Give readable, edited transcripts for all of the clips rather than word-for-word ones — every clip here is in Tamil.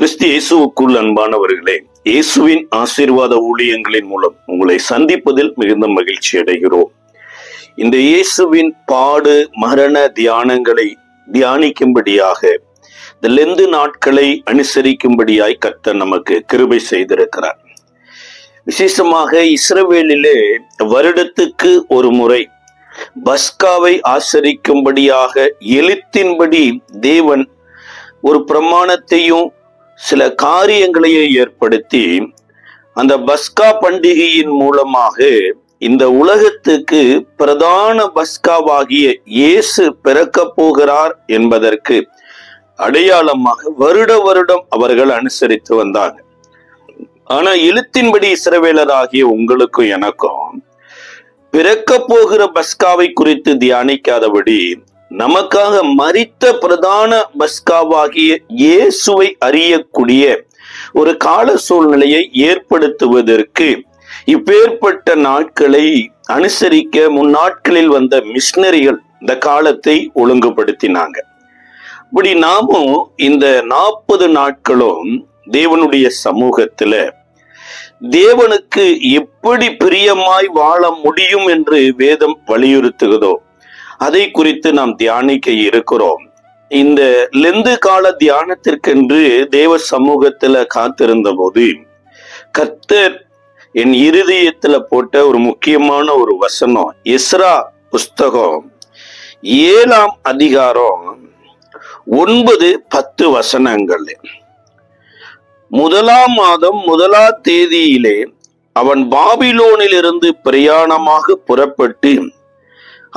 கிறிஸ்து இயேசுவுக்குள் அன்பானவர்களே, இயேசுவின் ஆசீர்வாத ஊழியங்களின் மூலம் உங்களை சந்திப்பதில் மிகுந்த மகிழ்ச்சி அடைகிறோம். இந்த இயேசுவின் பாடு மரண தியானங்களை தியானிக்கும்படியாக இந்த லெந்து நாட்களை அனுசரிக்கும்படியாய் கர்த்தர் நமக்கு கிருபை செய்திருக்கிறார். விசேஷமாக இஸ்ரவேலிலே வருடத்துக்கு ஒரு முறை பஸ்காவை ஆசரிக்கும்படியாக எழுத்தின்படி தேவன் ஒரு பிரமாணத்தையும் சில காரியங்களையும் ஏற்படுத்தி அந்த பஸ்கா பண்டிகையின் மூலமாக இந்த உலகத்துக்கு பிரதான பஸ்காவாகிய இயேசு பிறக்க போகிறார் என்பதற்கு அடையாளமாக வருடம் அவர்கள் அனுசரித்து வந்தாங்க. ஆனா எழுத்தின்படி இஸ்ரவேலர் ஆகிய உங்களுக்கும் எனக்கும் பிறக்க போகிற பஸ்காவை குறித்து தியானிக்காதபடி நமக்காக மரித்த பிரதான பஸ்காவாகிய இயேசுவை அறியக்கூடிய ஒரு கால சூழ்நிலையை ஏற்படுத்துவதற்கு இப்பேற்பட்ட நாட்களை அனுசரிக்க முன்னாட்களில் வந்த மிஷனரிகள் இந்த காலத்தை ஒழுங்குபடுத்தினாங்க. இப்படி நாமும் இந்த 40 நாட்களும் தேவனுடைய சமூகத்துல தேவனுக்கு எப்படி பிரியமாய் வாழ முடியும் என்று வேதம் வலியுறுத்துகிறதோ அதை குறித்து நாம் தியானிக்க இருக்கிறோம். இந்த லெந்து கால தியானத்திற்கென்று தேவ சமூகத்துல காத்திருந்த போது கர்த்தர் என் இருதயத்துல போட்ட ஒரு முக்கியமான ஒரு வசனம், எஸ்ரா புஸ்தகம் 7ஆம் அதிகாரம் 9-10 வசனங்கள். 1ஆம் மாதம் 1ஆம் தேதியிலே அவன் பாபிலோனில் இருந்து பிரயாணமாக புறப்பட்டு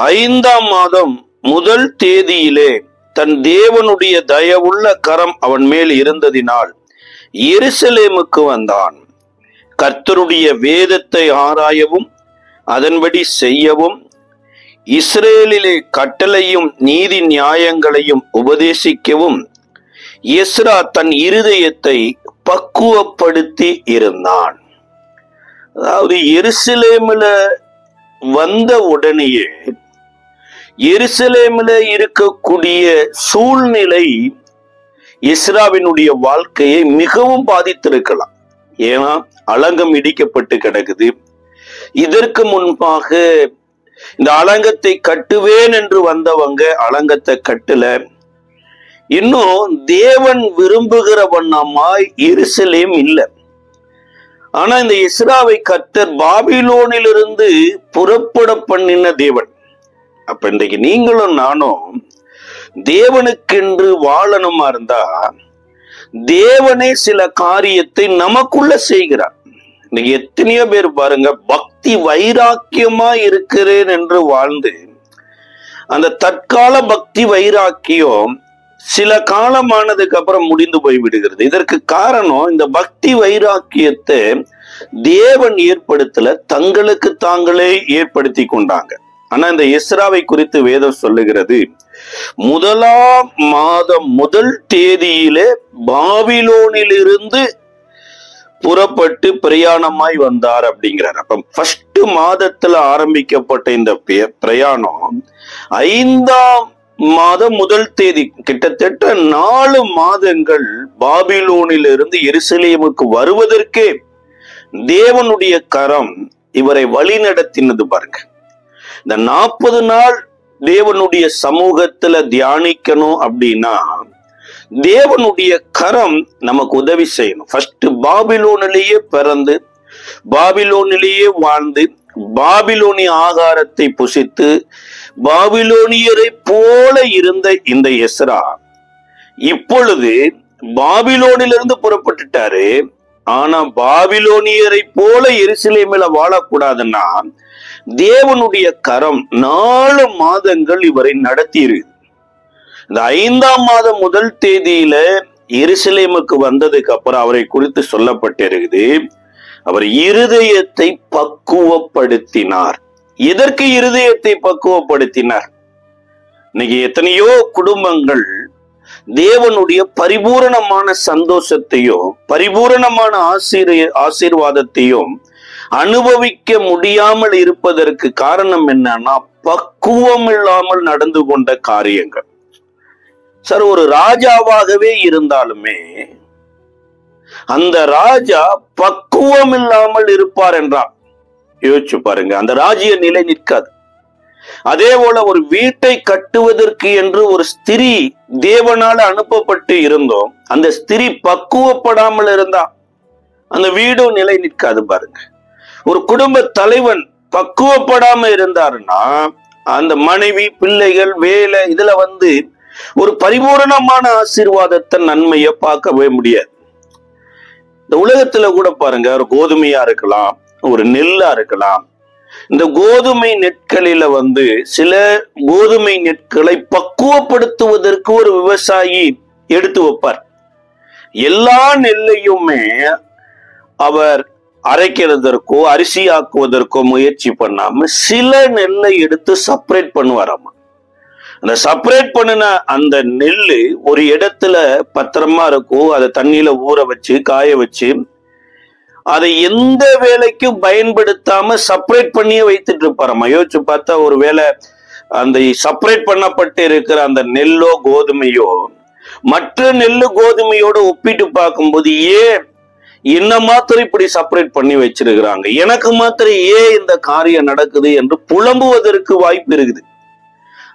5ஆம் மாதம் 1 தேதியிலே தன் தேவனுடைய தயவுள்ள கரம் அவன் மேல் இருந்ததினால் எருசலேமுக்கு வந்தான். கர்த்தருடைய வேதத்தை ஆராயவும் அதன்படி செய்யவும் இஸ்ரேலிலே கட்டளையும் நீதி நியாயங்களையும் உபதேசிக்கவும் எஸ்ரா தன் இருதயத்தை பக்குவப்படுத்தி இருந்தான். அதாவது எருசலேமில வந்த உடனேயே எருசலேமில இருக்கக்கூடிய சூழ்நிலை எஸ்ராவினுடைய வாழ்க்கையை மிகவும் பாதித்திருக்கலாம். ஏன்னா அலங்கம் இடிக்கப்பட்டு கிடக்குது. இதற்கு முன்பாக இந்த அலங்கத்தை கட்டுவேன் என்று வந்தவங்க அலங்கத்தை கட்டல. இன்னும் தேவன் விரும்புகிற வண்ணமாய் எருசலேம் இல்லை. ஆனா இந்த எஸ்ராவை கர்த்தர் பாபிலோனிலிருந்து புறப்பட பண்ணின தேவன். அப்ப இன்றைக்கு நீங்களும் நானும் தேவனுக்கென்று வாழணுமா இருந்தா தேவனே சில காரியத்தை நமக்குள்ள செய்கிறார். இன்னைக்கு எத்தனையோ பேர் பாருங்க, பக்தி வைராக்கியமா இருக்கிறேன் என்று வாழ்ந்து அந்த தற்கால பக்தி வைராக்கியம் சில காலமானதுக்கு அப்புறம் முடிந்து போய் விடுகிறது. இதற்கு காரணம் இந்த பக்தி வைராக்கியத்தை தேவன் ஏற்படுத்தல, தங்களுக்கு தாங்களே ஏற்படுத்தி கொண்டாங்க. ஆனா இந்த எஸ்ராவை குறித்து வேதம் சொல்லுகிறது, 1ஆம் மாதம் 1 தேதியிலே பாபிலோனிலிருந்து புறப்பட்டு பிரயாணமாய் வந்தார் அப்படிங்கிறார். அப்ப ஃபர்ஸ்ட் மாதத்துல ஆரம்பிக்கப்பட்ட இந்த பிரயாணம் 5ஆம் மாதம் 1 தேதி, கிட்டத்தட்ட 4 மாதங்கள் பாபிலோனிலிருந்து எருசலேமுக்கு வருவதற்கே தேவனுடைய கரம் இவரை வழி நடத்தினது பாருங்க. இந்த 40 நாள் தேவனுடைய சமூகத்துல தியானிக்கணும் அப்படின்னா தேவனுடைய கரம் நமக்கு உதவி செய்யணும். ஃபர்ஸ்ட் பாபிலோனிலேயே பிறந்து பாபிலோனிலேயே வாழ்ந்து பாபிலோனிய ஆகாரத்தை புசித்து பாபிலோனியரை போல இருந்த இந்த எஸ்ரா இப்பொழுது பாபிலோனிலிருந்து புறப்பட்டுட்டாரு. ஆனா பாபிலோனியரை போல எருசலேமில வாழக்கூடாதுன்னா தேவனுடைய கரம் 4 மாதங்கள் இவரை நடத்தியிருக்கு. இந்த 5ஆம் மாதம் 1 தேதியில எருசலேமுக்கு வந்ததுக்கு அப்புறம் அவரை குறித்து சொல்லப்பட்டிருக்குது, அவர் இருதயத்தை பக்குவப்படுத்தினார். எதற்கு இருதயத்தை பக்குவப்படுத்தினார்? இன்னைக்கு எத்தனையோ குடும்பங்கள் தேவனுடைய பரிபூரணமான சந்தோஷத்தையும் பரிபூரணமான ஆசீர்வாதத்தையும் அனுபவிக்க முடியாமல் இருப்பதற்கு காரணம் என்னன்னா பக்குவம் இல்லாமல் நடந்து கொண்ட காரியங்கள். சார், ஒரு ராஜாவாகவே இருந்தாலுமே அந்த ராஜா பக்குவம் இல்லாமல் இருப்பார் என்றார். யோசிச்சு பாருங்க, அந்த ராஜ்ய நிலை நிற்காது. அதே போல ஒரு வீட்டை கட்டுவதற்கு என்று ஒரு ஸ்திரீ தேவனால அனுப்பப்பட்டு இருந்தோம், அந்த ஸ்திரீ பக்குவப்படாமல் இருந்தா அந்த வீடும் நிலை நிற்காது. பாருங்க, ஒரு குடும்ப தலைவன் பக்குவப்படாம இருந்தாருன்னா அந்த மனைவி, பிள்ளைகள், வேலை இதுல ஒரு பரிபூரணமான ஆசீர்வாதத்தை, நன்மையை பார்க்கவே முடியாது. இந்த உலகத்துல கூட பாருங்க, ஒரு கோதுமையா இருக்கலாம், ஒரு நெல்லா இருக்கலாம். இந்த கோதுமை நெற்களில சில கோதுமை நெற்களை பக்குவப்படுத்துவதற்கு ஒரு விவசாயி எடுத்து வைப்பார். எல்லா நெல்லையுமே அவர் அரைக்கிறதற்கோ அரிசியாக்குவதற்கோ முயற்சி பண்ணாம சில நெல்லை எடுத்து செப்பரேட் பண்ணுவாராமா. அந்த செப்பரேட் பண்ணின அந்த நெல்லு ஒரு இடத்துல பத்திரமா இருக்கும். அதை தண்ணியில ஊற வச்சு காய வச்சு அதை எந்த வேலைக்கும் பயன்படுத்தாம செப்பரேட் பண்ணியே வைத்துட்டு இருப்பாராமா. யோசிச்சு பார்த்தா ஒரு வேளை அந்த செப்பரேட் பண்ணப்பட்டு இருக்கிற அந்த நெல்லோ கோதுமையோ மற்ற நெல்லு கோதுமையோட ஒப்பிட்டு பார்க்கும்போது, ஏன் என்ன மாத்திரம் இப்படி செப்பரேட் பண்ணி வச்சிருக்கிறாங்க, எனக்கு மாத்திரம் ஏன் இந்த காரியம் நடக்குது என்று புலம்புவதற்கு வாய்ப்பு இருக்குது.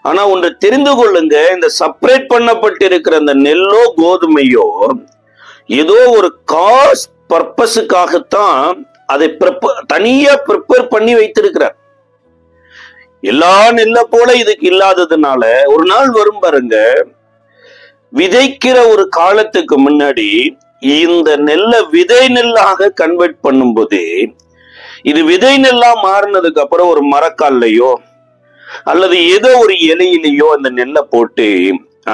ஆனா ஒன்று தெரிந்து கொள்ளுங்க, இந்த செப்பரேட் பண்ணப்பட்டிருக்கிற அந்த நெல்லோ கோதுமையோ ஏதோ ஒரு காஸ் பர்பஸுக்காகத்தான் அதை தனியா ப்ரிப்பேர் பண்ணி வைத்திருக்கிறார். எல்லா நெல்லை போல இதுக்கு இல்லாததுனால ஒரு நாள் வரும் பாருங்க, விதைக்கிற ஒரு காலத்துக்கு முன்னாடி இந்த நெல்லை விதை நெல்லாக கன்வெர்ட் பண்ணும்போது, இது விதை நெல்லா மாறினதுக்கு அப்புறம் ஒரு மரக்கால்லையோ அல்லது ஏதோ ஒரு இலையிலையோ அந்த நெல்லை போட்டு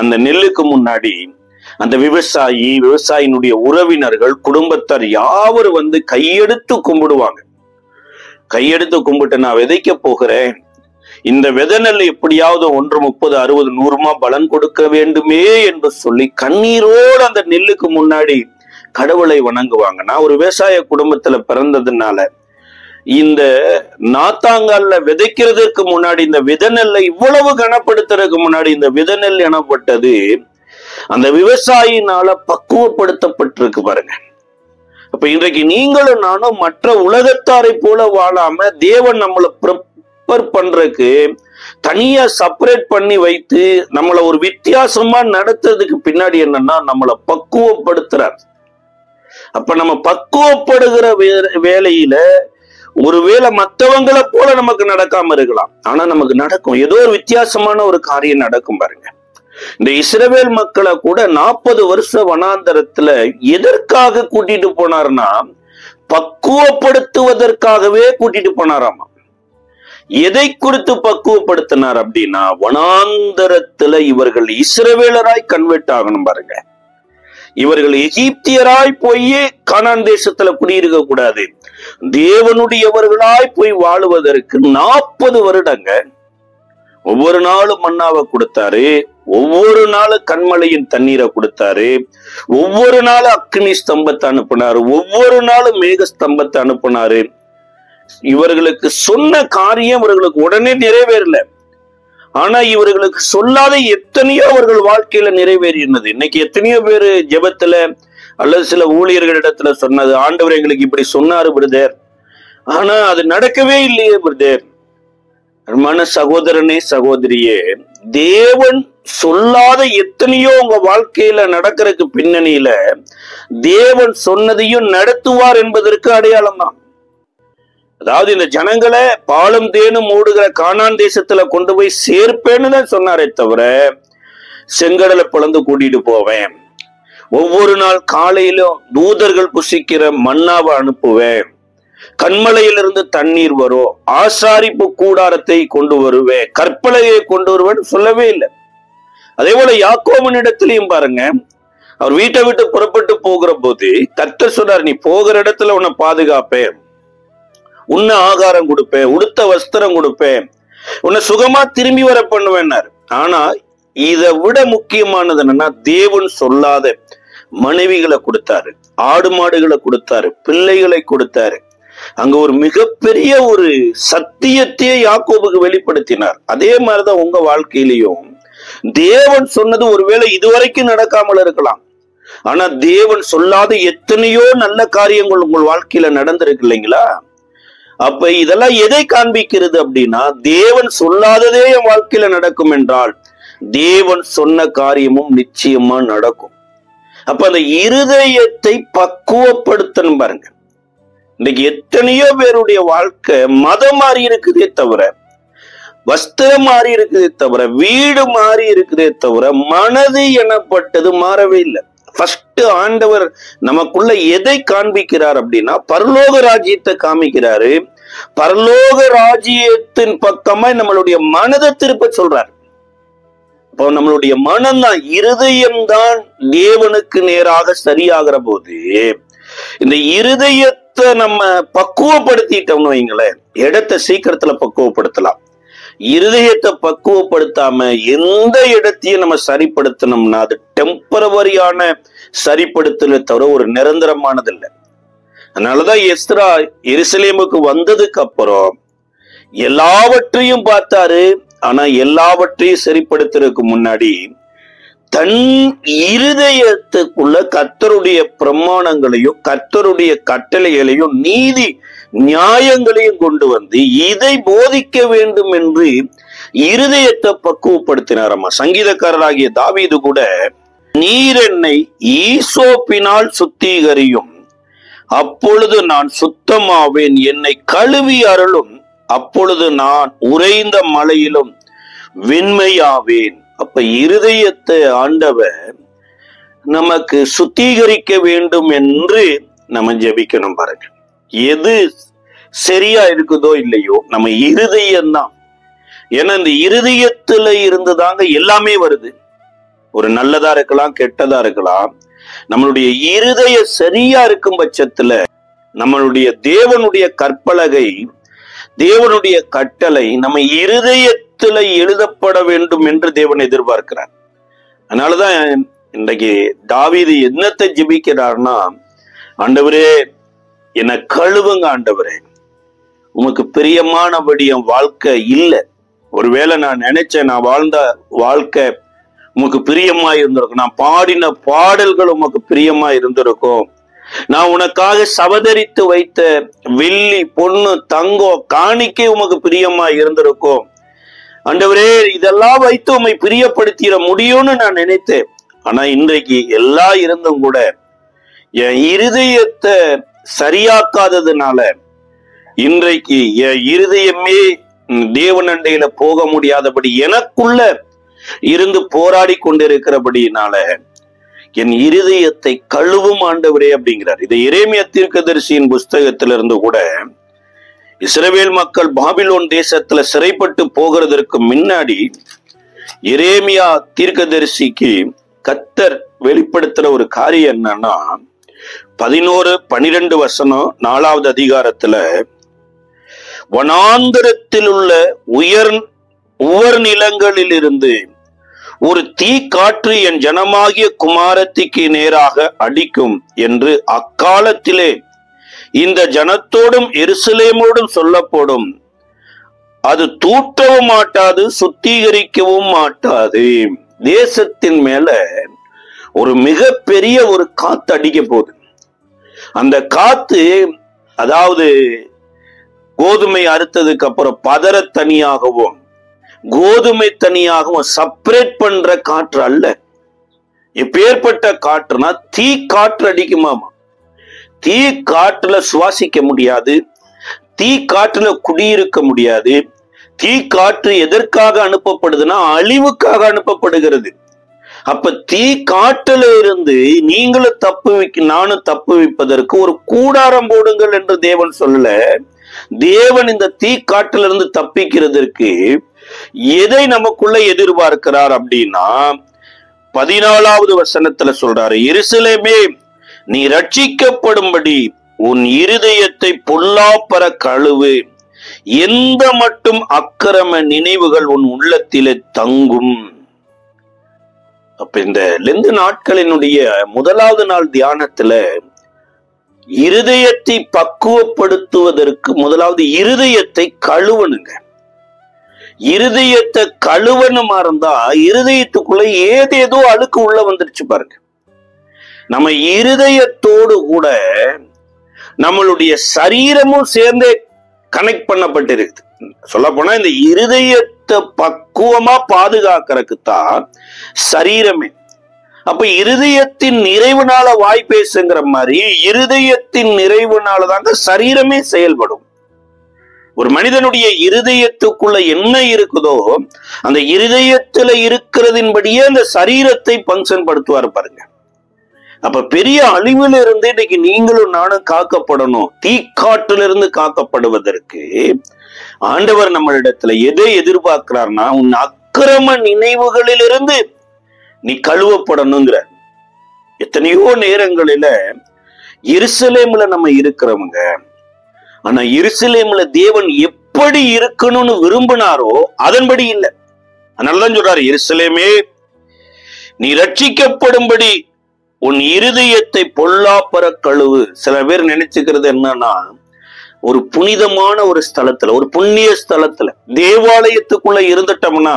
அந்த நெல்லுக்கு முன்னாடி அந்த விவசாயினுடைய உறவினர்கள், குடும்பத்தார் யாவரும் கையெடுத்து கும்பிடுவாங்க. கையெடுத்து கும்பிட்டு, நான் விதைக்க போகிறேன், இந்த விதை நெல் எப்படியாவது 1, 30, 60, 100 பலன் கொடுக்க வேண்டுமே என்று சொல்லி கண்ணீரோடு அந்த நெல்லுக்கு முன்னாடி கடவுளை வணங்குவாங்க. நான் ஒரு விவசாய குடும்பத்துல பிறந்ததுனால இந்த நாத்தாங்கல்ல விதைக்கிறதுக்கு முன்னாடி இந்த விதை நெல்லை இவ்வளவு கனப்படுத்துறதுக்கு முன்னாடி இந்த விதை நெல் எனப்பட்டது அந்த விவசாயினால பக்குவப்படுத்தப்பட்டிருக்கு பாருங்க. அப்ப இன்றைக்கு நீங்களும் நானும் மற்ற உலகத்தாரை போல வாழாம தேவன் நம்மளை ப்ரிப்பேர் பண்றதுக்கு தனியா செப்பரேட் பண்ணி வைத்து நம்மளை ஒரு வித்தியாசமா நடத்துறதுக்கு பின்னாடி என்னன்னா நம்மளை பக்குவப்படுத்துறார். அப்ப நம்ம பக்குவப்படுகிற வேலையில ஒருவேளை மற்றவங்களை போல நமக்கு நடக்காம இருக்கலாம், ஆனா நமக்கு நடக்கும், ஏதோ ஒரு வித்தியாசமான ஒரு காரியம் நடக்கும் பாருங்க. இந்த இஸ்ரவேல் மக்களை கூட 40 வருஷ வனாந்தரத்துல எதற்காக கூட்டிட்டு போனார்னா பக்குவப்படுத்துவதற்காகவே கூட்டிட்டு போனாராமா. எதை குறித்து பக்குவப்படுத்தினார் அப்படின்னா, வனாந்தரத்துல இவர்கள் இஸ்ரவேலராய் கன்வெர்ட் ஆகணும் பாருங்க. இவர்கள் எகிப்தியராய் போய் கானான் தேசத்துல குடியிருக்க கூடாது, தேவனுடையவர்களாய் போய் வாழுவதற்கு 40 வருடங்க ஒவ்வொரு நாளும் மன்னாவை கொடுத்தாரு, ஒவ்வொரு நாளும் கண்மலையின் தண்ணீரை கொடுத்தாரு, ஒவ்வொரு நாளும் அக்னி ஸ்தம்பத்தை அனுப்பினாரு, ஒவ்வொரு நாளும் மேக ஸ்தம்பத்தை அனுப்பினாரு. இவர்களுக்கு சொன்ன காரியம் இவர்களுக்கு உடனே நிறைவேறல, ஆனா இவர்களுக்கு சொல்லாத எத்தனையோ அவர்கள் வாழ்க்கையில நிறைவேறினது. இன்னைக்கு எத்தனையோ பேரு ஜெபத்துல அல்லது சில ஊழியர்களிடத்துல சொன்னது, ஆண்டவர் எங்களுக்கு இப்படி சொன்னாரு பிரதர், ஆனா அது நடக்கவே இல்லையே பிரதர். மன சகோதரனே சகோதரியே, தேவன் சொல்லாத எத்தனையோ உங்க வாழ்க்கையில நடக்கிறதுக்கு பின்னணியில தேவன் சொன்னதையும் நடத்துவார் என்பதற்கு அடையாளம் தான். அதாவது இந்த ஜனங்களை பாலும் தேனும் ஓடுகிற கானான் தேசத்துல கொண்டு போய் சேர்ப்பேன்னு தான் சொன்னாரே தவிர செங்கடலை பிளந்து கூட்டிட்டு போவேன், ஒவ்வொரு நாள் காலையிலும் தூதர்கள் புசிக்கிற மன்னாவை அனுப்புவேன், கண்மலையிலிருந்து தண்ணீர் வரும், ஆசாரிப்பு கூடாரத்தை கொண்டு வருவேன், கற்பலையை கொண்டு வருவேன்னு சொல்லவே இல்லை. அதே போல யாக்கோபனிடத்திலையும் பாருங்க, அவர் வீட்டை விட்டு புறப்பட்டு போகிற போது கர்த்தர் சொன்னார், நீ போகிற இடத்துல உன்னை பாதுகாப்பேன், உன்ன ஆகாரம் கொடுப்பேன், உடுத்த வஸ்திரம் கொடுப்பேன், உன்னை சுகமா திரும்பி வர பண்ணுவேன்னாரு. ஆனா இதை விட முக்கியமானது என்னன்னா, தேவன் சொல்லாத மனைவிகளை கொடுத்தாரு, ஆடு மாடுகளை கொடுத்தாரு, பிள்ளைகளை கொடுத்தாரு. அங்க ஒரு மிகப்பெரிய ஒரு சத்தியத்தையே யாக்கோபுக்கு வெளிப்படுத்தினார். அதே மாதிரிதான் உங்க வாழ்க்கையிலையும் தேவன் சொன்னது ஒருவேளை இதுவரைக்கும் நடக்காமல் இருக்கலாம், ஆனா தேவன் சொல்லாத எத்தனையோ நல்ல காரியங்கள் உங்கள் வாழ்க்கையில நடந்திருக்கு இல்லைங்களா? அப்ப இதெல்லாம் எதை காண்பிக்கிறது அப்படின்னா, தேவன் சொல்லாததே என் வாழ்க்கையில நடக்கும் என்றால் தேவன் சொன்ன காரியமும் நிச்சயமா நடக்கும். அப்ப அந்த இருதயத்தை பக்குவப்படுத்தணும் பாருங்க. இன்னைக்கு எத்தனையோ பேருடைய வாழ்க்கை மதம் மாறி இருக்குதே தவிர, வஸ்திரம் மாறி இருக்குதே தவிர, வீடு மாறி இருக்குதே தவிர, மனது எனப்பட்டது மாறவே இல்லை. ஃபர்ஸ்ட் ஆண்டவர் நமக்குள்ள எதை காண்பிக்கிறார் அப்படின்னா, பரலோக ராஜ்யத்தை காமிக்கிறாரு. பரலோக ராஜ்யத்தின் பக்கமா நம்மளுடைய மனதை திருப்ப சொல்றாரு. இப்போ நம்மளுடைய மனம்தான், இருதயம்தான் தேவனுக்கு நேராக சரியாகிற போது, இந்த இருதயத்தை நம்ம பக்குவப்படுத்திட்டோம்னு வைங்களேன், இடத்தை சீக்கிரத்துல பக்குவப்படுத்தலாம். இருதயத்தை பக்குவப்படுத்தாம எந்த இடத்தையும் நம்ம சரிப்படுத்தணும்னா அது டெம்பரவரியான சரிப்படுத்தல தவிர ஒரு நிரந்தரமானது இல்லை. அதனாலதான் எஸ்ரா எருசலேமுக்கு வந்ததுக்கு அப்புறம் எல்லாவற்றையும் பார்த்தாரு. ஆனா எல்லாவற்றையும் சரிப்படுத்துறதுக்கு முன்னாடி தன் இருதயத்துக்குள்ள கர்த்தருடைய பிரமாணங்களையும் கர்த்தருடைய கட்டளைகளையும் நீதி நியாயங்களையும் கொண்டு வந்து இதை போதிக்க வேண்டும் என்று இருதயத்தை பக்குவப்படுத்தினாரம்மா. சங்கீதக்காரராகிய தாவீது கூட, நீர் என்னை ஈசோப்பினால் சுத்திகரியும், அப்பொழுது நான் சுத்தமாவேன், என்னை கழுவி அருளும், அப்பொழுது நான் உறைந்த மலையிலும் வெண்மையாவேன். அப்ப இருதயத்தை ஆண்டவர் நமக்கு சுத்திகரிக்க வேண்டும் என்று நம்ம ஜெபிக்கணும் பாருங்க. எது சரியா இருக்குதோ இல்லையோ நம்ம இருதயம்தான். ஏன்னா இந்த இருதயத்துல இருந்துதாங்க எல்லாமே வருது. ஒரு நல்லதா இருக்கலாம், கெட்டதா இருக்கலாம். நம்மளுடைய இருதயம் சரியா இருக்கும் பட்சத்துல நம்மளுடைய தேவனுடைய கற்பலகை, தேவனுடைய கட்டளை நம்ம இருதயத்துல எழுதப்பட வேண்டும் என்று தேவன் எதிர்பார்க்கிறார். அதனாலதான் இன்றைக்கு தாவீது என்னத்தை ஜெபிக்கிறார்னா, ஆண்டவரே என்னை கழுவுங்க, ஆண்டவரே உமக்கு பிரியமானபடி என் வாழ்க்கை இல்லை. ஒருவேளை நான் நினைச்சேன் நான் வாழ்ந்த வாழ்க்கை உமக்கு பிரியமா இருந்திருக்கும், நான் பாடின பாடல்கள் உமக்கு பிரியமா இருந்திருக்கும், நான் உனக்காக சவதரித்து வைத்த வெள்ளி பொண்ணு தங்கம் காணிக்கை உமக்கு பிரியமா இருந்திருக்கும். ஆண்டவரே இதெல்லாம் வைத்து உம்மை பிரியப்படுத்திட முடியும்னு நான் நினைத்தேன். ஆனா இன்றைக்கு எல்லாம் இருந்தும் கூட என் இருதயத்தை சரியாக்காததுனால இன்றைக்கு என் இருதயமே தேவன் அண்டையில போக முடியாதபடி எனக்குள்ள இருந்து போராடி கொண்டிருக்கிறபடினால என் இருதயத்தை கழுவும் ஆண்டவரே அப்படிங்கிறார். இதை எரேமியா தீர்க்கதரிசியின் புஸ்தகத்திலிருந்து கூட, இஸ்ரவேல் மக்கள் பாபிலோன் தேசத்துல சிறைப்பட்டு போகிறதற்கு முன்னாடி எரேமியா தீர்க்கதரிசிக்கு கர்த்தர் வெளிப்படுத்துற ஒரு காரியம் என்னன்னா, 11-12 வசனம் 4வது அதிகாரத்துல, வனாந்தரத்தில் உள்ள உவர் நிலங்களில் இருந்து ஒரு தீ காற்று என் ஜனமாகிய குமாரத்திக்கு நேராக அடிக்கும் என்று அக்காலத்திலே இந்த ஜனத்தோடும் எருசலேமோடும் சொல்லப்படும். அது தூற்றவும் மாட்டாது, சுத்திகரிக்கவும் மாட்டாது. தேசத்தின் மேல ஒரு மிகப்பெரிய ஒரு காத்து அடிக்க போகுது. அந்த காத்து, அதாவது கோதுமை அறுத்ததுக்கு அப்புறம் பதற தனியாகவும் கோதுமை தனியாகவும் செப்பரேட் பண்ற காற்று அல்ல. எப்பேற்பட்ட காற்றுனா தீ காற்று அடிக்குமாமா. தீ காற்றுல சுவாசிக்க முடியாது, தீ காற்றுல குடியிருக்க முடியாது. தீ காற்று எதற்காக அனுப்பப்படுதுன்னா அழிவுக்காக அனுப்பப்படுகிறது. அப்ப தீ காற்றுல இருந்து நீங்களும் நானும் தப்புவிப்பதற்கு ஒரு கூடாரம் போடுங்கள் என்று தேவன் சொல்லல. தேவன் இந்த தீ காற்றுல இருந்து தப்பிக்கிறதற்கு எதை நமக்குள்ள எதிர்பார்க்கிறார் அப்படின்னா, 14வது வசனத்துல சொல்றாரு, எருசலேமே நீ ரட்சிக்கப்படும்படி உன் இருதயத்தை பொல்லாப்பற கழுவு, எந்த மட்டும் அக்கிரம நினைவுகள் உன் உள்ளத்திலே தங்கும். அப்ப இந்த லெந்து நாட்களினுடைய 1வது நாள் தியானத்துல இருதயத்தை பக்குவப்படுத்துவதற்கு முதலாவது இருதயத்தை கழுவணுங்க. இருதயத்தை கழுவணுமா இருந்தா இருதயத்துக்குள்ள ஏதேதோ அழுக்கு உள்ள வந்துருச்சு பாருங்க. நம்ம இருதயத்தோடு கூட நம்மளுடைய சரீரமும் சேர்ந்தே கனெக்ட் பண்ணப்பட்டிருக்கு. சொல்ல போனா இந்த இருதயத்தை பக்குவமா பாதுகாக்கிறதுக்கு தான் சரீரமே. அப்ப இருதயத்தின் நிறைவுனால வாய் பேசுங்கிற மாதிரி இருதயத்தின் நிறைவுனால தாங்க சரீரமே செயல்படும். ஒரு மனிதனுடைய இருதயத்துக்குள்ள என்ன இருக்குதோ அந்த இருதயத்துல இருக்கிறதின்படியே அந்த சரீரத்தை பங்கன் படுத்துவார் பாருங்க. அப்ப பெரிய அழிவுல இருந்து இன்னைக்கு நீங்களும் நானும் காக்கப்படணும். தீக்காற்றிலிருந்து காக்கப்படுவதற்கு ஆண்டவர் நம்மளிடத்துல எதை எதிர்பார்க்கிறார்னா, உன் அக்கிரம நினைவுகளிலிருந்து நீ கழுவப்படணுங்கிற. எத்தனையோ நேரங்களில எருசலேம்ல நம்ம இருக்கிறவங்க, ஆனா எருசலேம்ல தேவன் எப்படி இருக்கணும்னு விரும்பினாரோ அதன்படி இல்லை. அதனாலதான் சொல்றாரு, எருசலேமே நீ ரட்சிக்கப்படும்படி உன் இருதயத்தை பொல்லாப்பற கழுவு. சில பேர் நினைச்சுக்கிறது என்னன்னா, ஒரு புனிதமான ஒரு ஸ்தலத்துல, ஒரு புண்ணிய ஸ்தலத்துல, தேவாலயத்துக்குள்ள இருந்துட்டோம்னா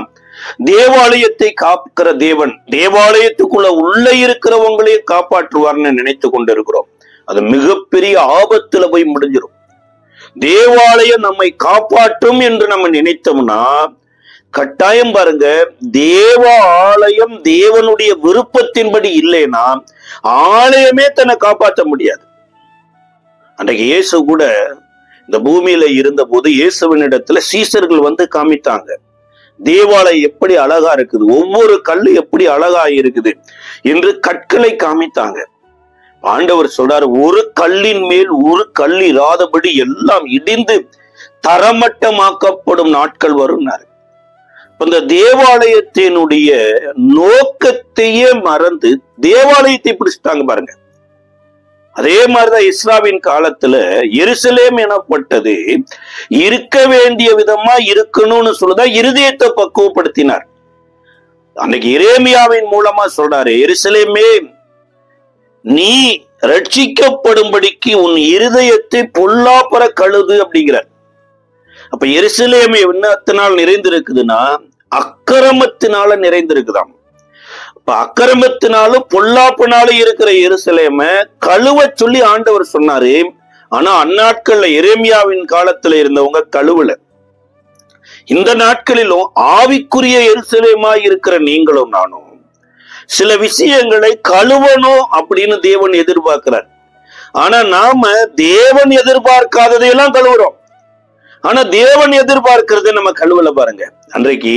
தேவாலயத்தை காக்கிற தேவன் தேவாலயத்துக்குள்ள உள்ள இருக்கிறவங்களையும் காப்பாற்றுவார்னு நினைத்து கொண்டு இருக்கிறோம். அது மிகப்பெரிய ஆபத்துல போய் முடிஞ்சிடும். தேவாலயம் நம்மை காப்பாற்றும் என்று நம்ம நினைத்தோம்னா கட்டாயம் பாருங்க, தேவ ஆலயம் தேவனுடைய விருப்பத்தின்படி இல்லைன்னா ஆலயமே தன்னை காப்பாற்ற முடியாது. அன்றைக்கு இயேசு கூட இந்த பூமியில இருந்த போது இயேசுவினிடத்துல சீசர்கள் வந்து காமித்தாங்க, தேவாலயம் எப்படி அழகா இருக்குது, ஒவ்வொரு கல்லு எப்படி அழகா இருக்குது என்று கற்களை காமித்தாங்க. ஆண்டவர் சொல்றாரு, ஒரு கல்லின் மேல் ஒரு கல் இராதபடி எல்லாம் இடிந்து தரமட்டமாக்கப்படும் நாட்கள் வரும்னாரு. இந்த தேவாலயத்தினுடைய நோக்கத்தையே மறந்து தேவாலயத்தை பிடிச்சிட்டாங்க பாருங்க. அதே மாதிரிதான் இஸ்ராவின் காலத்துல எருசலேம் எனப்பட்டது இருக்க வேண்டிய விதமா இருக்கணும்னு சொல்லுதான் இருதயத்தை பக்குவப்படுத்தினார். அன்னைக்கு எரேமியாவின் மூலமா சொல்றாரு, எருசலேமே நீ ரட்சிக்கப்படும்படிக்கு உன் இருதயத்தை பொல்லாப்பற கழுது அப்படிங்கிறார். அப்ப எருசலேம் என்னத்தினால் நிறைந்திருக்குதுன்னா அக்கிரமத்தினால நிறைந்திருக்குதாம். அப்ப அக்கிரமத்தினாலும் பொல்லாப்புனாலும் இருக்கிற எருசலேம கழுவ சொல்லி ஆண்டவர் சொன்னாரு. ஆனா அந்நாட்கள்ல எரேமியாவின் காலத்துல இருந்தவங்க கழுவல. இந்த நாட்களிலும் ஆவிக்குரிய எருசலேமா இருக்கிற நீங்களும் நானும் சில விஷயங்களை கழுவணும் அப்படின்னு தேவன் எதிர்பார்க்கிறார். ஆனா நாம தேவன் எதிர்பார்க்காததையெல்லாம் கழுவுறோம். ஆனா தேவன் எதிர்பார்க்கிறது நம்ம கழுவல பாருங்க. அன்றைக்கு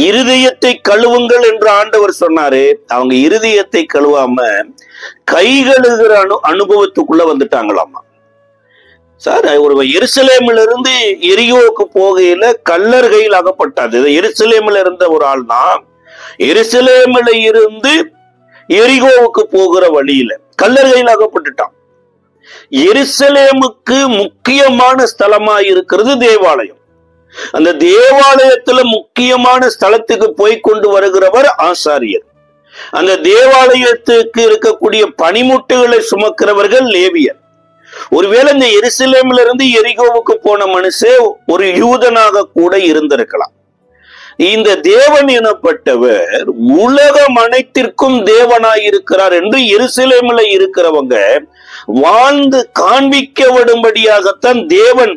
இருதயத்தை கழுவுங்கள் என்று ஆண்டவர் சொன்னாரு. அவங்க இருதயத்தை கழுவாம கை கழுகுற அனுபவத்துக்குள்ள வந்துட்டாங்களாமா. சார், ஒரு எருசலேமில இருந்து எரிகோவுக்கு போகையில கல்லர் கையில் அகப்பட்டாது. எருசலேமில் இருந்த ஒரு ஆள் தான் எருசலேமில இருந்து எரிகோவுக்கு போகிற வழியில கல்லர் கையில் அகப்பட்டுட்டான். எருசலேமுக்கு முக்கியமான ஸ்தலமா இருக்கிறது தேவாலயம். அந்த தேவாலயத்துல முக்கியமான ஸ்தலத்துக்கு போய் கொண்டு வருகிறவர் ஆசாரியர். அந்த தேவாலயத்துக்கு இருக்கக்கூடிய பனிமுட்டுகளை சுமக்கிறவர்கள் லேவியர். ஒருவேளை இந்த எருசலேமில இருந்து எரிகோவுக்கு போன மனுஷன் ஒரு யூதனாக கூட இருந்திருக்கலாம். இந்த தேவன் எனப்பட்டவர் உலகம் அனைத்திற்கும் தேவனாயிருக்கிறார் என்று எருசலேமில் இருக்கிறவங்க வாழ்ந்து காண்பிக்கப்படும்படியாகத்தான் தேவன்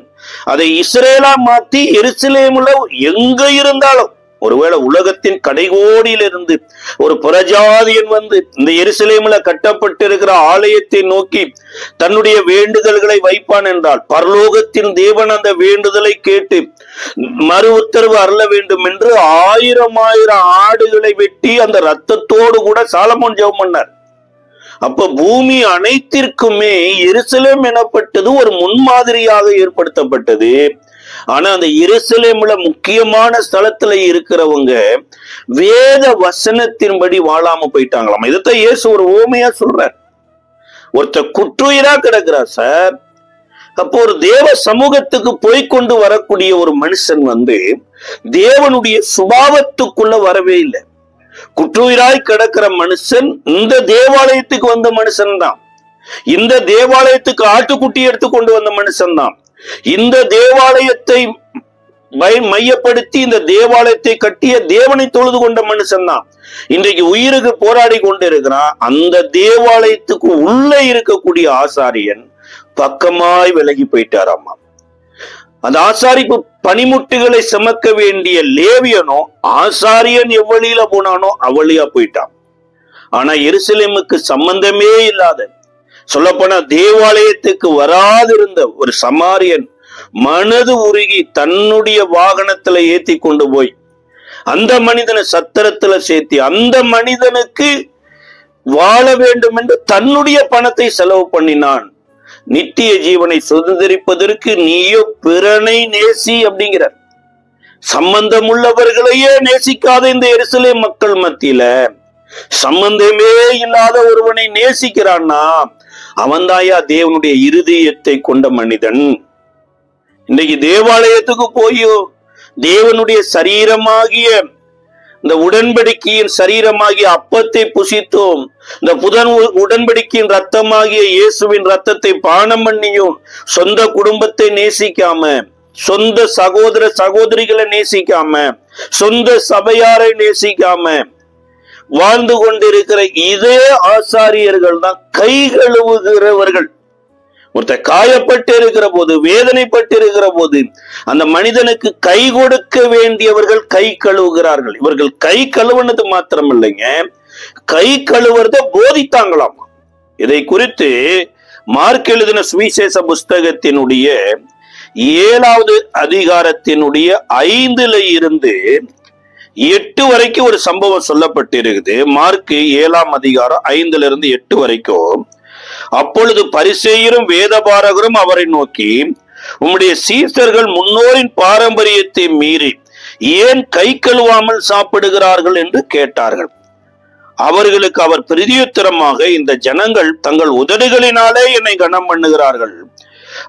அதை இஸ்ரேலா மாத்தி எருசலேமுல எங்க இருந்தாலும், ஒருவேளை உலகத்தின் கடைகோடியிலிருந்து ஒரு புறஜாதியன் வந்து இந்த எருசலேமுல கட்டப்பட்டிருக்கிற ஆலயத்தை நோக்கி தன்னுடைய வேண்டுதல்களை வைப்பான் என்றால் பரலோகத்தின் தேவன் அந்த வேண்டுதலை கேட்டு மறு உத்தரவு அருள வேண்டும் என்று 1000 ஆடுகளை வெட்டி அந்த ரத்தத்தோடு கூட சாலமோன் ஜெபம் பண்ணார். அப்ப பூமி அனைத்திற்குமே எருசலேம் எனப்பட்டது ஒரு முன்மாதிரியாக ஏற்படுத்தப்பட்டது. ஆனா அந்த எருசலேம்ல முக்கியமான ஸ்தலத்துல இருக்கிறவங்க வேத வசனத்தின்படி வாழாம போயிட்டாங்களாம். இதைத்தான் இயேசு ஒரு ஓமையா சொல்றார். ஒருத்தர் குற்றுயிரா கிடக்கிறார் சார். அப்போ ஒரு தேவ சமூகத்துக்கு போய்கொண்டு வரக்கூடிய ஒரு மனுஷன் வந்து தேவனுடைய சுபாவத்துக்குள்ள வரவே இல்லை. குற்றுயிராய் கிடக்கிற மனுஷன் இந்த தேவாலயத்துக்கு வந்த மனுஷன் தான். இந்த தேவாலயத்துக்கு ஆட்டுக்குட்டி எடுத்து கொண்டு வந்த மனுஷன் தான். இந்த தேவாலயத்தை மையப்படுத்தி இந்த தேவாலயத்தை கட்டிய தேவனை தொழுது கொண்ட மனுஷன் தான். இன்றைக்கு உயிருக்கு போராடி கொண்டு இருக்கிறான். அந்த தேவாலயத்துக்கு உள்ள இருக்கக்கூடிய ஆசாரியன் பக்கமாய் விலகி போயிட்டாராமா. அந்த ஆசாரிப்பு பனிமுட்டுகளை சுமக்க வேண்டிய லேவியனோ ஆசாரியன் எவ்வளியில போனானோ அவ்வளியா போயிட்டான். ஆனா எருசலேமுக்கு சம்பந்தமே இல்லாத, சொல்லப்போனா தேவாலயத்துக்கு வராதிருந்த ஒரு சமாரியன் மனது உருகி தன்னுடைய வாகனத்துல ஏத்தி கொண்டு போய் அந்த மனிதனை சத்திரத்துல சேர்த்தி அந்த மனிதனுக்கு வாழ வேண்டும் என்று தன்னுடைய பணத்தை செலவு பண்ணினான். நித்திய ஜீவனை சுதந்திரிப்பதற்கு நீயோ பிறனை நேசி அப்படிங்கிறார். சம்பந்தம் உள்ளவர்களையே நேசிக்காத இந்த எருசலேம் மக்கள் மத்தியில சம்பந்தமே இல்லாத ஒருவனை நேசிக்கிறான்னா அவன்தாயா தேவனுடைய இருதயத்தை கொண்ட மனிதன். இன்னைக்கு தேவாலயத்துக்கு போயோ தேவனுடைய சரீரமாகிய இந்த உடன்படிக்கையின் சரீரமாகிய அப்பத்தை புசித்தோம், இந்த புதன் உடன்படிக்கையின் ரத்தமாகிய இயேசுவின் ரத்தத்தை பானம் பண்ணியும் சொந்த குடும்பத்தை நேசிக்காம, சொந்த சகோதர சகோதரிகளை நேசிக்காம, சொந்த சபையாரை நேசிக்காம வாழ்ந்து கொண்டிருக்கிற இதே ஆசாரியர்கள் தான் கை கழுவுகிறவர்கள். ஒருத்தர் காயப்பட்டு இருக்கிற போது, வேதனைப்பட்டு இருக்கிற போது அந்த மனிதனுக்கு கை கொடுக்க வேண்டியவர்கள் கை கழுவுகிறார்கள். இவர்கள் கை கழுவுனது மாத்திரம் இல்லைங்க, கை கழுவுறத போதித்தாங்களாம். இதை குறித்து மார்க் எழுதின சுவிசேஷ புஸ்தகத்தினுடைய 7வது அதிகாரத்தினுடைய 5ல இருந்து 8 வரைக்கும் ஒரு சம்பவம் சொல்லப்பட்டிருக்குது. மார்க் 7ஆம் அதிகாரம் 5ல இருந்து 8 வரைக்கும். அப்பொழுது பரிசேயரும் வேதபாரகரும் அவரை நோக்கி, உம்முடைய சீசர்கள் முன்னோரின் பாரம்பரியத்தை மீறி ஏன் கை கழுவாமல் சாப்பிடுகிறார்கள் என்று கேட்டார்கள். அவர்களுக்கு அவர் பிரதியுத்தரமாக, இந்த ஜனங்கள் தங்கள் உதடுகளினாலே என்னை கனம் பண்ணுகிறார்கள்,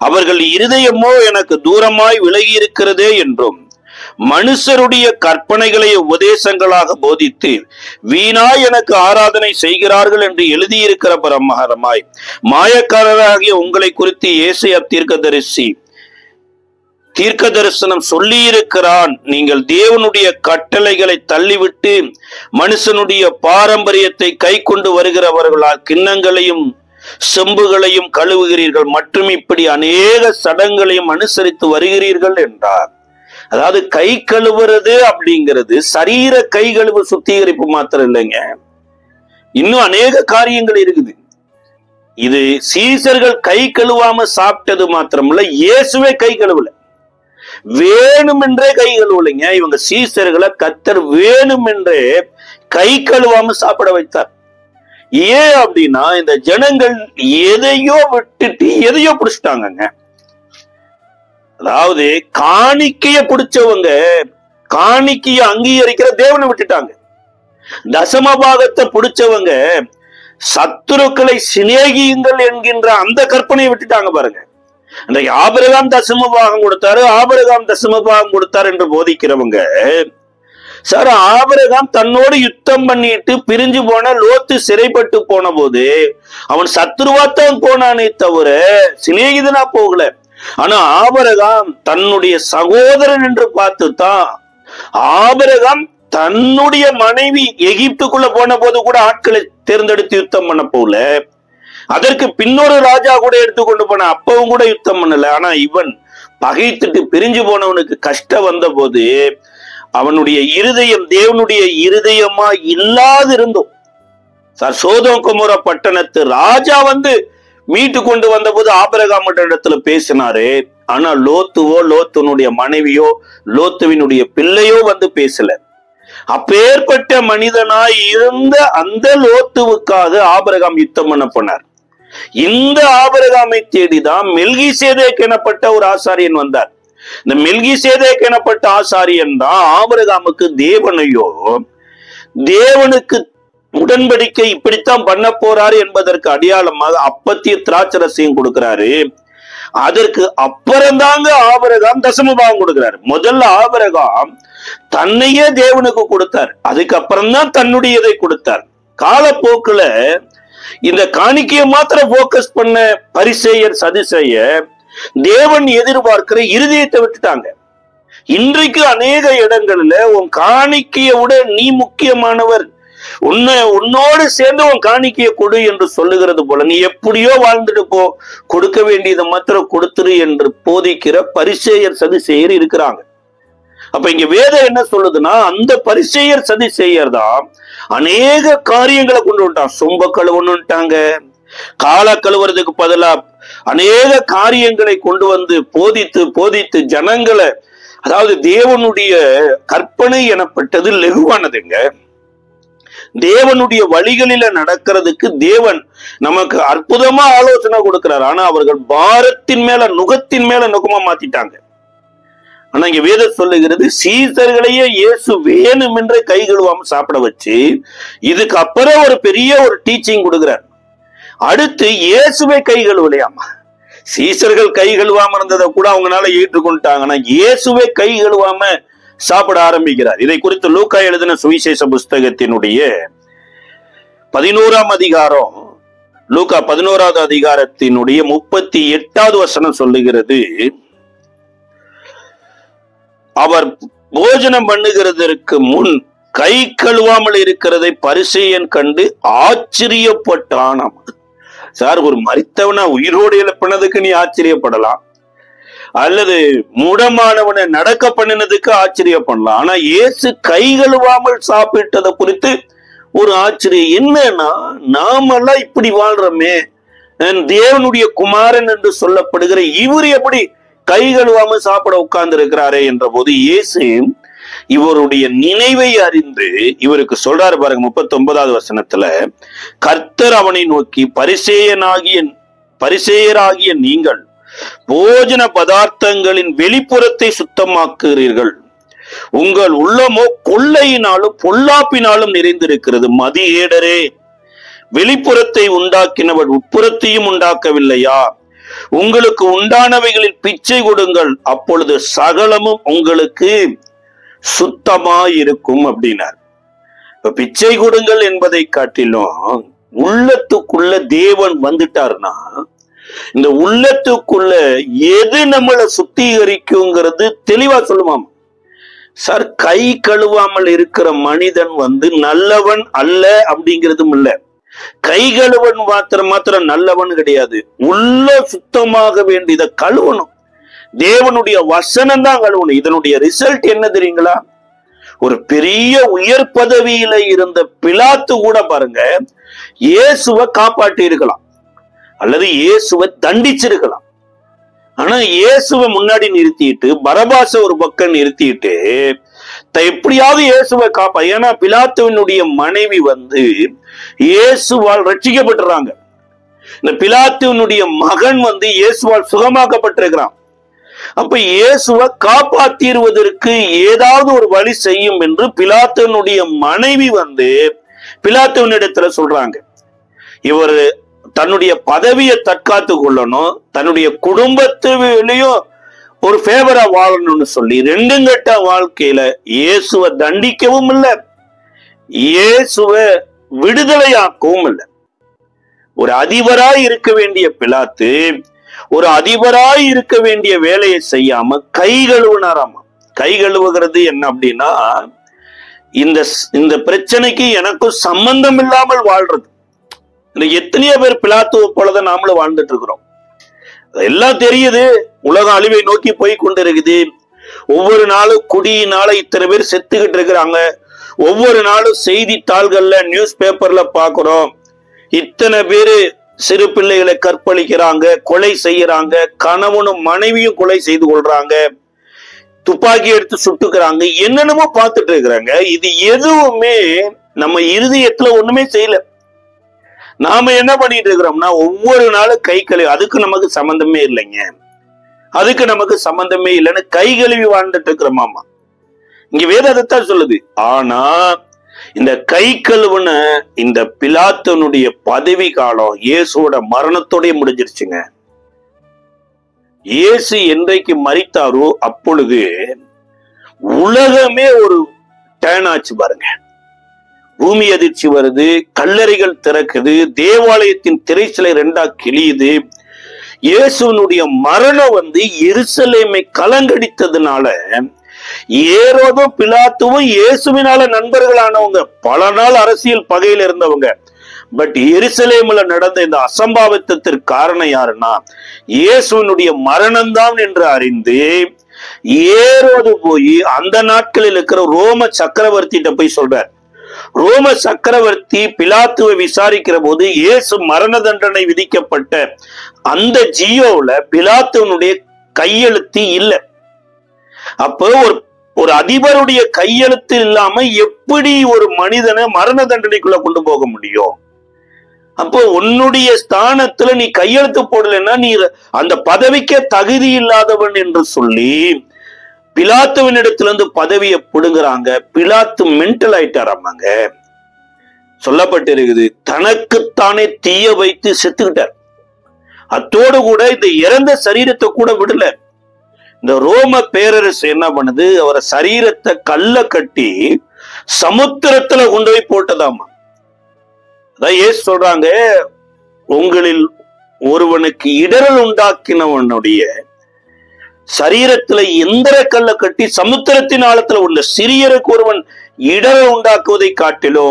அவர்கள் இருதயமோ எனக்கு தூரமாய் விலகி இருக்கிறதே என்றும், மனுஷருடைய கற்பனைகளை உபதேசங்களாக போதித்து வீணாய் எனக்கு ஆராதனை செய்கிறார்கள் என்று எழுதியிருக்கிற பிரகாரமாய் மாயக்காரராகிய உங்களை குறித்து ஏசாயா தீர்க்க தரிசனம் சொல்லி இருக்கிறான். நீங்கள் தேவனுடைய கட்டளைகளை தள்ளிவிட்டு மனுஷனுடைய பாரம்பரியத்தை கை கொண்டு வருகிறவர்களால் கிண்ணங்களையும் செம்புகளையும் கழுவுகிறீர்கள் மற்றும் இப்படி அநேக சடங்களையும் அனுசரித்து வருகிறீர்கள் என்றார். அதாவது கை கழுவுறது அப்படிங்கிறது சரீர கை கழுவு சுத்திகரிப்பு மாத்திரம் இல்லைங்க, இன்னும் அநேக காரியங்கள் இருக்குது. இது சீசர்கள் கை கழுவாம சாப்பிட்டது மாத்திரமில்ல, இயேசுவே கை கழுவல, வேணுமென்றே கை கழுவலைங்க. இவங்க சீசர்களை கர்த்தர் வேணுமென்றே கை கழுவாம சாப்பிட வைத்தார். ஏன் அப்படின்னா இந்த ஜனங்கள் எதையோ விட்டுட்டு எதையோ பிடிச்சிட்டாங்க. அதாவது காணிக்கைய பிடிச்சவங்க காணிக்கைய அங்கீகரிக்கிற தேவனை விட்டுட்டாங்க. தசமபாகத்தை பிடிச்சவங்க சத்துருக்களை சிநேகியுங்கள் என்கின்ற அந்த கற்பனையை விட்டுட்டாங்க பாருங்க. அன்றைக்கு ஆபிரகாம் தசமபாகம் கொடுத்தாரு, ஆபிரகாம் தசமபாகம் கொடுத்தாரு என்று போதிக்கிறவங்க, சார் ஆபிரகாம் தன்னோடு யுத்தம் பண்ணிட்டு பிரிஞ்சு போன லோத்து சிறைப்பட்டு போன போது அவன் சத்துருவாத்தான் போனானே தவிர சிநேகிதனா போகல. ஆனா ஆபிரகாம் தன்னுடைய சகோதரன் என்று பார்த்துதான். ஆபிரகாம் தன்னுடைய மனைவி எகிப்துக்குள்ள போன போது கூட ஆட்களை தேர்ந்தெடுத்து யுத்தம் பண்ண போல, அதற்கு பின்னொரு ராஜா கூட எடுத்துக்கொண்டு போன அப்பவும் கூட யுத்தம் பண்ணல. ஆனா இவன் பகைத்துட்டு பிரிஞ்சு போனவனுக்கு கஷ்டம் வந்த போது அவனுடைய இருதயம் தேவனுடைய இருதயமா இல்லாதிருந்தோம். சார் சோதோம் கொமோரா பட்டணத்து ராஜா வந்து மீட்டு கொண்டு வந்த போது ஆபிரகாம் இடத்துல பேசினாரு. ஆனா லோத்துவோ லோத்துனுடைய மனைவியோ லோத்துவினுடைய பிள்ளையோ வந்து பேசல. அப்பேற்பட்ட மனிதனாய் இருந்த அந்த லோத்துவுக்காக ஆபிரகாம் யுத்தம் பண்ண போனார். இந்த ஆபிரகாமை தேடிதான் மெல்கிசேதேக் எனப்பட்ட ஒரு ஆசாரியன் வந்தார். இந்த மெல்கிசேதேக் எனப்பட்ட ஆசாரியன் தான் ஆபிரகாமுக்கு தேவனையோ தேவனுக்கு உடன்படிக்கை இப்படித்தான் பண்ண போறாரு என்பதற்கு அடையாளமாக அப்பத்திய திராட்சரசையும் கொடுக்கிறாரு. அதற்கு அப்புறம்தாங்க ஆபிரகாம் தசமபாகம் கொடுக்கிறாரு. முதல்ல ஆபிரகாம் தன்னையே தேவனுக்கு கொடுத்தார், அதுக்கப்புறம் தான் தன்னுடையதை கொடுத்தார். காலப்போக்குல இந்த காணிக்கையை மாத்திரம் போக்கஸ் பண்ண பரிசேயர் சதுசேயர் தேவன் எதிர்பார்க்கிற இருதயத்தை விட்டுட்டாங்க. இன்றைக்கு அநேக இடங்கள்ல உன் காணிக்கையை விட நீ முக்கியமானவர், உன்னோடு சேர்ந்து உன் காணிக்கையை கொடு என்று சொல்லுகிறது போல, நீ எப்படியோ வாழ்ந்துட்டு போ, கொடுக்க வேண்டியதை மாத்திரம் கொடுத்துரு என்று போதிக்கிற பரிசேயர் சதுசேயர் இருக்கிறாங்க. அப்ப இங்க வேதம் என்ன சொல்லுதுன்னா, அந்த பரிசேயர் சதுசேயர் தான் அநேக காரியங்களை கொண்டு வந்துட்டான். சொம்ப கழுவணுட்டாங்க, கால கழுவுறதுக்கு பதிலா அநேக காரியங்களை கொண்டு வந்து போதித்து ஜனங்களை, அதாவது தேவனுடைய கற்பனை எனப்பட்டது லெகுவானதுங்க. தேவனுடைய வழிகளில நடக்கிறதுக்கு தேவன் நமக்கு அற்புதமா ஆலோசனை கொடுக்கிறார். ஆனா அவர்கள் பாரத்தின் மேல நுகத்தின் மேல நுகமா மாத்திட்டாங்க. ஆனா இங்க வேதம் சொல்லுகிறது, சீசர்களையே இயேசு வேணும் என்றே கை கழுவாம சாப்பிட வச்சு இதுக்கு அப்புறம் ஒரு பெரிய ஒரு டீச்சிங் கொடுக்கிறார். அடுத்து இயேசுவை கை கழுவலையாமா. சீசர்கள் கை கழுவாம இருந்ததை கூட அவங்களால ஏற்றுக்கொண்டாங்க. ஆனா இயேசுவை கை கழுவாம சாப்பிட ஆரம்பிக்கிறார். இதை குறித்து லூக்கா எழுதின சுவிசேஷ புஸ்தகத்தினுடைய 11ஆம் அதிகாரம், லூக்கா 11வது அதிகாரத்தினுடைய 38வது வசனம் சொல்லுகிறது, அவர் போஜனம் பண்ணுகிறதற்கு முன் கை கழுவாமல் இருக்கிறதை பரிசேயன் கண்டு ஆச்சரியப்பட்டானாம். சார், ஒரு மரித்தவனை உயிரோடு எழுப்பினதுக்கு நீ ஆச்சரியப்படலாம், அல்லது மூடமானவனை நடக்க பண்ணினதுக்கு ஆச்சரியப்படலாம். ஆனா இயேசு கை கழுவாமல் சாப்பிட்டதை குறித்து ஒரு ஆச்சரியம். என்னன்னா, நாமெல்லாம் இப்படி வாழ்றோமே, தேவனுடைய குமாரன் என்று சொல்லப்படுகிற இவர் எப்படி கை கழுவாம சாப்பிட உட்கார்ந்து இருக்கிறாரே என்ற போது இயேசு இவருடைய நினைவை அறிந்து இவருக்கு சொல்றாரு பாருங்க. 39வது வசனத்துல, கர்த்தர் அவனை நோக்கி, பரிசேயராகிய நீங்கள் போஜன பதார்த்தங்களின் வெளிப்புறத்தை சுத்தமாக்குகிறீர்கள், உங்கள் உள்ளமோ கொள்ளையினாலும் பொல்லாப்பினாலும் நிறைந்திருக்கிறது. மதியேடரே, வெளிப்புறத்தை உண்டாக்கினவர் உட்புறத்தையும் உண்டாக்கவில்லையா? உங்களுக்கு உண்டானவைகளில் பிச்சை கொடுங்கள், அப்பொழுது சகலமும் உங்களுக்கு சுத்தமாயிருக்கும் அப்படின்னார். இப்ப பிச்சை கொடுங்கள் என்பதை காட்டிலும் உள்ளத்துக்குள்ள தேவன் வந்துட்டார்னா, இந்த உள்ளத்துக்குள்ள எது நம்மளை சுத்திகரிக்குங்கிறது தெளிவா சொல்லுவாம். சார், கை கழுவாமல் இருக்கிற மனிதன் நல்லவன் அல்ல அப்படிங்கிறதும் இல்ல. கை கழுவன் மாத்திரம் நல்லவன் கிடையாது. உள்ள சுத்தமாக வேண்டியதை கழுவணும். தேவனுடைய வசனம் தான் கழுவணும். இதனுடைய ரிசல்ட் என்ன தெரியுங்களா? ஒரு பெரிய உயர் பதவியில இருந்த பிலாத்து கூட பாருங்க, இயேசுவை காப்பாற்றி இருக்கலாம், அல்லது இயேசுவை தண்டிச்சிருக்கலாம். ஆனா இயேசுவை முன்னாடி நிறுத்திட்டு பரபாச ஒரு பக்கம் நிறுத்திட்டு எப்படியாவது இயேசுவை காப்பா. ஏன்னா பிலாத்துவினுடைய மனைவி இயேசுவால் ரட்சிக்கப்பட்டுறாங்க. இந்த பிலாத்துவினுடைய மகன் இயேசுவால் சுகமாக்கப்பட்டிருக்கிறான். அப்ப இயேசுவை காப்பாற்றிடுவதற்கு ஏதாவது ஒரு வழி செய்யும் என்று பிலாத்துவினுடைய மனைவி பிலாத்துவனிடத்துல சொல்றாங்க. இவர் தன்னுடைய பதவியை தற்காத்து கொள்ளணும், தன்னுடைய குடும்பத்திலையும் ஒரு ஃபேவரா வாழணும்னு சொல்லி ரெண்டும் கட்ட வாழ்க்கையில இயேசுவை தண்டிக்கவும் இல்லை, இயேசுவை விடுதலையாக்கவும் இல்லை. ஒரு அதிபராய் இருக்க வேண்டிய பிலாத்து ஒரு அதிபராய் இருக்க வேண்டிய வேலையை செய்யாம கை கழுவுனாராமா. கை கழுவுகிறது என்ன அப்படின்னா, இந்த பிரச்சனைக்கு எனக்கும் சம்பந்தம் இல்லாமல் வாழ்றது. எத்தனையோ பேர் பிலாத்துவ போலதான் நாமளும் வாழ்ந்துட்டு இருக்கிறோம். எல்லாம் தெரியுது, உலகம் அழிவை நோக்கி போய் கொண்டு இருக்குது. ஒவ்வொரு நாளும் குடியினால இத்தனை பேர் செத்துக்கிட்டு இருக்கிறாங்க. ஒவ்வொரு நாளும் செய்தித்தாள்கள்ல நியூஸ் பேப்பர்ல பாக்குறோம், இத்தனை பேரு சிறு பிள்ளைகளை கற்பழிக்கிறாங்க, கொலை செய்யறாங்க, கணவனும் மனைவியும் கொலை செய்து கொள்றாங்க, துப்பாக்கி எடுத்து சுட்டுக்கிறாங்க, என்னென்னமோ பார்த்துட்டு இருக்கிறாங்க. இது எதுவுமே நம்ம இருதயத்துல ஒண்ணுமே செய்யல. நாம என்ன பண்ணிட்டு இருக்கிறோம்னா, ஒவ்வொரு நாளும் கை கழுவி, அதுக்கு நமக்கு சம்பந்தமே இல்லைங்க, அதுக்கு நமக்கு சம்பந்தமே இல்லைன்னு கை கழுவி வாழ்ந்துட்டு இருக்கிறோமாமா. இங்க வேதத்தான் சொல்லுது. ஆனா இந்த கை கழுவுன இந்த பிலாத்துனுடைய பதவி காலம் இயேசுவோட மரணத்தோடய முடிஞ்சிருச்சுங்க. இயேசு என்றைக்கு மரித்தாரோ அப்பொழுது உலகமே ஒரு டர்ன் ஆச்சு பாருங்க. பூமி அதிர்ச்சி வருது, கல்லறைகள் திறக்குது, தேவாலயத்தின் திரைச்சிலை ரெண்டா கிழியுது. இயேசுனுடைய மரணம் எருசலேமை கலங்கடித்ததுனால ஏரோதும் பிலாத்துவும் இயேசுவினால நண்பர்களானவங்க, பல நாள் அரசியல் பகையில் இருந்தவங்க. பட் எருசலேம்ல நடந்த இந்த அசம்பாவித்தத்திற்கு காரணம் யாருன்னா இயேசுவினுடைய மரணம்தான் என்று அறிந்து ஏரோது போய் அந்த நாட்களில் இருக்கிற ரோம சக்கரவர்த்திட்ட போய் சொல்றார். ரோம சக்கரவர்த்தி பிலாத்துவை விசாரிக்கிற போது இயேசு மரண தண்டனை விதிக்கப்பட்ட அந்த ஜியோல பிலாத்துவனுடைய கையெழுத்து இல்லை. அப்போ ஒரு அதிபருடைய கையெழுத்து இல்லாம எப்படி ஒரு மனிதனை மரண தண்டனைக்குள்ள கொண்டு போக முடியும்? அப்போ உன்னுடைய ஸ்தானத்துல நீ கையெழுத்து போடலைன்னா நீ அந்த பதவிக்கே தகுதி இல்லாதவன் என்று சொல்லி பிலாத்துவினிடத்திலிருந்து பதவியை பிடுங்குறாங்க. பிலாத்து மென்டல் ஆயிட்டாராமாங்க. சொல்லப்பட்டிருக்குது, தனக்குத்தானே தீய வைத்து செத்துக்கிட்டார். அத்தோடு கூட இந்த இறந்த சரீரத்தை கூட விடல. இந்த ரோம பேரரசு என்ன பண்ணுது, அவரை சரீரத்தை கல்ல கட்டி சமுத்திரத்துல கொண்டு போய் போட்டதாமா. அதான் ஏசு சொல்றாங்க, உங்களில் ஒருவனுக்கு இடரல் உண்டாக்கினவனுடைய சரீரத்துல எந்திர கல்ல கட்டி சமுத்திரத்தின் ஆழத்துல உள்ள சிறியருக்கு ஒருவன் இடரல் உண்டாக்குவதை காட்டிலோ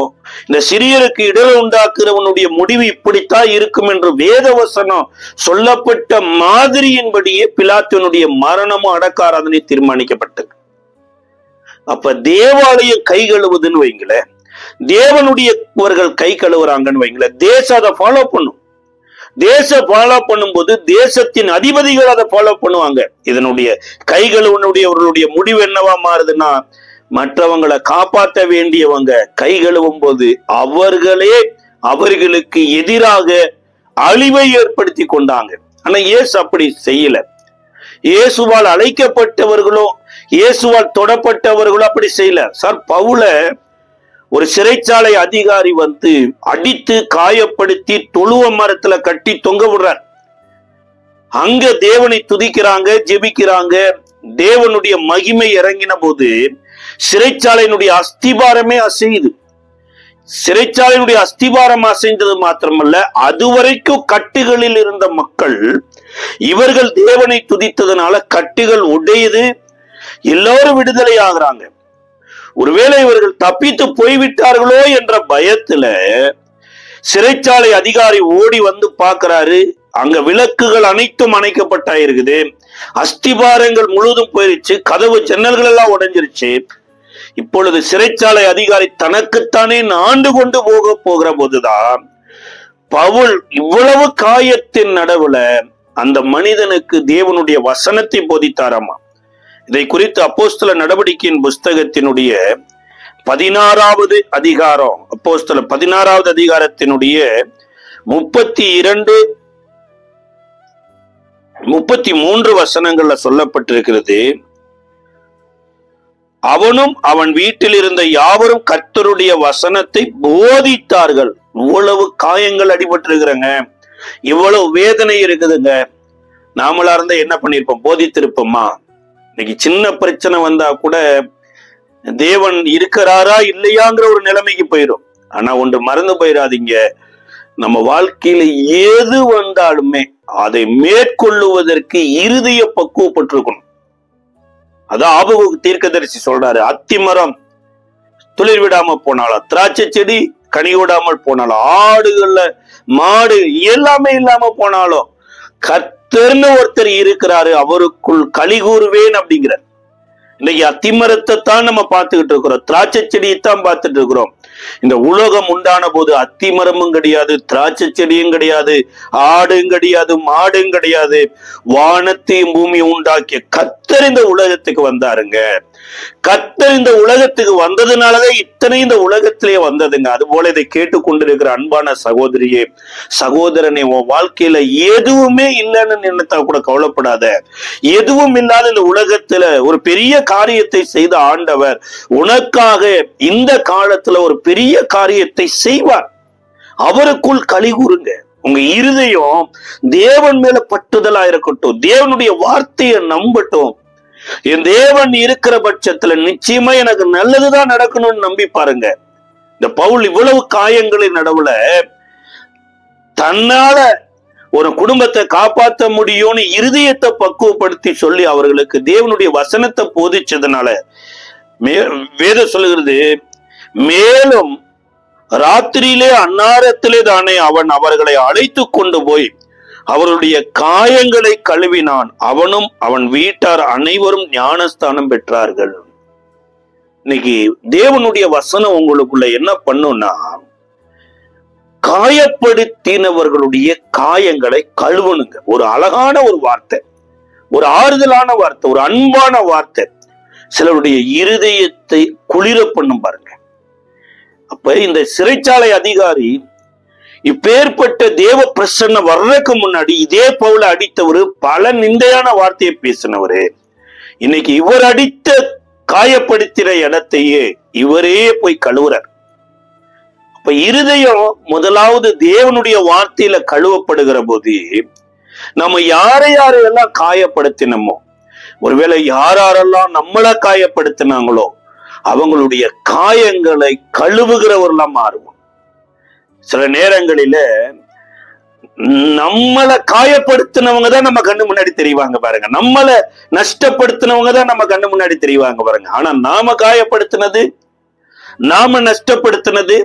இந்த சிறியருக்கு இடரல் உண்டாக்குறவனுடைய முடிவு இப்படித்தான் இருக்கும் என்று வேதவசனம் சொல்லப்பட்ட மாதிரியின்படியே பிலாத்துவனுடைய மரணமும் அடக்காராதனை தீர்மானிக்கப்பட்டது. அப்ப தேவாலயம் கை கழுவுதுன்னு வைங்களேன், தேவனுடையவர்கள் கை கழுவுறாங்கன்னு வைங்களேன், தேசம் அதை ஃபாலோ பண்ணும். தேசம் ஃபாலோ பண்ணும்போது தேசத்தின் அதிபதிகள் அதை ஃபாலோ பண்ணுவாங்க. இதனுடைய கை கழுவுனுடையவர்களுடைய முடிவு என்னவா மாறுதுன்னா, மற்றவங்களை காப்பாற்ற வேண்டியவங்க கை கழுவும் போது அவர்களே அவர்களுக்கு எதிராக அழிவை ஏற்படுத்தி கொண்டாங்க. ஆனா இயேசு அப்படி செய்யல. இயேசுவால் அழைக்கப்பட்டவர்களோ இயேசுவால் தொடப்பட்டவர்களோ அப்படி செய்யல. சார், பவுல ஒரு சிறைச்சாலை அதிகாரி வந்து அடித்து காயப்படுத்தி தொழுவ மரத்துல கட்டி தொங்க விடுறார். அங்க தேவனை துதிக்கிறாங்க, ஜெபிக்கிறாங்க. தேவனுடைய மகிமை இறங்கின போது சிறைச்சாலையினுடைய அஸ்திபாரமே அசையுது. சிறைச்சாலையினுடைய அஸ்திபாரம் அசைந்தது மாத்திரமல்ல, அதுவரைக்கும் கட்டுகளில் இருந்த மக்கள் இவர்கள் தேவனை துதித்ததுனால கட்டுகள் உடையுது, எல்லோரும் விடுதலை ஆகுறாங்க. ஒருவேளை இவர்கள் தப்பித்து போய்விட்டார்களோ என்ற பயத்துல சிறைச்சாலை அதிகாரி ஓடி வந்து பார்க்கிறாரு. அங்க விளக்குகள் அனைத்தும் அணைக்கப்பட்டாயிருக்குது, அஸ்திபாரங்கள் முழுவதும் போயிருச்சு, கதவு ஜன்னல்கள் எல்லாம் உடைஞ்சிருச்சு. இப்பொழுது சிறைச்சாலை அதிகாரி தனக்குத்தானே ஆண்டு கொண்டு போகிற போதுதான் பவுல் இவ்வளவு காயத்தின் நடுவுல அந்த மனிதனுக்கு தேவனுடைய வசனத்தை போதித்தாராமா. இதை குறித்து அப்போஸ்தல நடவடிக்கையின் புஸ்தகத்தினுடைய 16வது அதிகாரம், அப்போஸ்தல 16வது அதிகாரத்தினுடைய 32, 33 வசனங்கள்ல சொல்லப்பட்டிருக்கிறது. அவனும் அவன் வீட்டில் இருந்த யாவரும் கர்த்தருடைய வசனத்தை போதித்தார்கள். இவ்வளவு காயங்கள் அடிபட்டிருக்கிறங்க, இவ்வளவு வேதனை இருக்குதுங்க. நாமளா இருந்தா என்ன பண்ணிருப்போம்? போதித்திருப்போமா? இன்னைக்கு சின்ன பிரச்சனை வந்தா கூட தேவன் இருக்கிறாரா இல்லையாங்கிற ஒரு நிலைமைக்கு போயிடும். ஆனா ஒன்று மறந்து போயிடாதீங்க, நம்ம வாழ்க்கையில எது வந்தாலுமே அதை மேற்கொள்ளுவதற்கு இருதய பக்குவப்பட்டிருக்கணும். அதான் ஆபகு தீர்க்கதரிசி சொல்றாரு, அத்திமரம் துளிர் விடாம போனாலும், திராட்சை செடி கனி விடாமல் போனாலும், ஆடுகள்ல மாடு எல்லாமே இல்லாம போனாலும் கர்த்தர்னு ஒருத்தர் இருக்கிறாரு, அவருக்குள் களி கூறுவேன் அப்படிங்கிறார். இன்னைக்கு அத்திமரத்தை தான் நம்ம பார்த்துக்கிட்டு இருக்கிறோம், திராட்சை செடியைத்தான் பார்த்துட்டு இருக்கிறோம். இந்த உலகம் உண்டான போது அத்திமரமும் கிடையாது, திராட்சை செடியும் கிடையாது, ஆடும் கிடையாது, மாடும் கிடையாது. வானத்தையும் பூமியை உண்டாக்கிய கர்த்தர் இந்த உலகத்துக்கு வந்தாருங்க. கர்த்தர் இந்த உலகத்துக்கு வந்ததுனாலதான் இத்தனை இந்த உலகத்திலே வந்ததுங்க. அது போல இதை கேட்டுக்கொண்டிருக்கிற அன்பான சகோதரியே, சகோதரனே, உன் வாழ்க்கையில எதுவுமே இல்லைன்னு நினைத்தா கூட கவலைப்படாத. எதுவும் இல்லாத இந்த உலகத்துல ஒரு பெரிய காரியத்தை செய்த ஆண்டவர் உனக்காக இந்த காலத்துல ஒரு பெரிய காரியத்தை செய்வார். அவருக்குள் களி கூறுங்க. உங்க இருதயம் தேவன் மேல பட்டுதலா இருக்கட்டும், தேவனுடைய வார்த்தையை நம்பட்டும். என் தேவன் இருக்கிற பட்சத்துல நிச்சயமா எனக்கு நல்லதுதான் நடக்கணும்னு நம்பி பாருங்க. இந்த பவுல் இவ்வளவு காயங்களின் நடுவுல தன்னால ஒரு குடும்பத்தை காப்பாற்ற முடியும்னு இருதயத்தை பக்குவப்படுத்தி சொல்லி அவர்களுக்கு தேவனுடைய வசனத்தை போதிச்சதுனால வேதம் சொல்லுகிறது, மேலும் ராத்திரியிலே அன்னாரத்திலே தானே அவன் அவர்களை அழைத்து கொண்டு போய் அவருடைய காயங்களை கழுவினான். அவனும் அவன் வீட்டார் அனைவரும் ஞானஸ்தானம் பெற்றார்கள். இன்னைக்கு தேவனுடைய வசனம் உங்களுக்குள்ள என்ன பண்ணும்னா, காயப்படுத்தினவர்களுடைய காயங்களை கழுவணுங்க. ஒரு அழகான ஒரு வார்த்தை, ஒரு ஆறுதலான வார்த்தை, ஒரு அன்பான வார்த்தை, சிலருடைய இருதயத்தை குளிர பண்ணும் பாருங்க. அப்ப இந்த சிறைச்சாலை அதிகாரி இப்பேற்பட்ட தேவ பிரசன்ன வர்றதுக்கு முன்னாடி இதே பவுல அடித்தவரு, பல நிந்தையான வார்த்தையை பேசினவரு, இன்னைக்கு இவர் அடித்த காயப்படுத்தின இடத்தையே இவரே போய் கழுவுறார். அப்ப இருதயம் முதலாவது தேவனுடைய வார்த்தையில கழுவப்படுகிற போது நம்ம யாரையெல்லாம் காயப்படுத்தினமோ, ஒருவேளை யாரெல்லாம் நம்மள காயப்படுத்தினாங்களோ அவங்களுடைய காயங்களை கழுவுகிறவர்களா மாறுவோம். சில நேரங்களில நம்மள காயப்படுத்தினவங்க தான் நம்ம கண்ணு முன்னாடி தெரிவாங்க பாருங்க, நம்மள நஷ்டப்படுத்தினவங்க தான் நம்ம கண்ணு முன்னாடி தெரிவாங்க பாருங்க. ஆனா நாம காயப்படுத்தினது, நாம நஷ்டப்படுத்தினது,